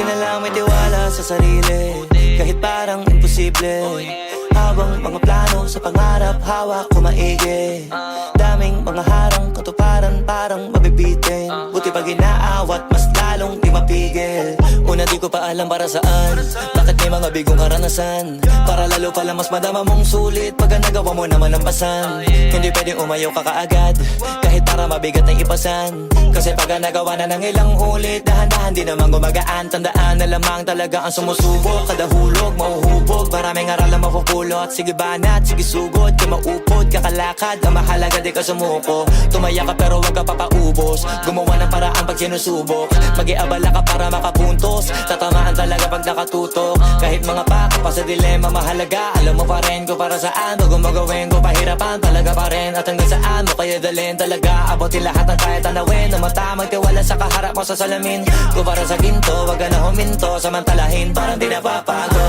Buti na lang may tiwala sa sarili, kahit parang imposible. Habang mga plano sa pangarap, hawak ko maigi. Daming mga harang, katuparan parang mabibitin. Buti pag inaawat, mas lalong di mapigil. Una di ko pa alam para saan, bakit may mga bigong karanasan. Para lalo pala mas madama mong sulit pag nagawa mo naman ang pasan. Hindi pwedeng umayaw ka kaagad, kahit para mabigat na ipasan. Kasi pag nagawa na ng ilang ulit, dahan-dahan di naman gumagaan. Tandaan na lamang talaga ang sumusubok. Kada hulog, mauhubog, maraming aral ang mapupulot. Sige banat, sige sugod, di maupod, kakalakad. Ang mahalaga di ka sumuko, tumaya ka pero wag ka papaubos. Gumawa ng paraan pag sinusubok, mag-iabala ka para makapuntos. Tatamaan talaga pag nakatutok, kahit mga paka pa sa dilema mahalaga. Alam mo pa rin ko para saan, bago magawin ko pahirapan talaga pa rin. At hanggang saan mo kaya dalhin talaga, abutin lahat ng kaya tanawin. Na mata magtiwala sa kaharap mo sa salamin ko para sa ginto, wag ka na huminto, samantalahin parang di napapago.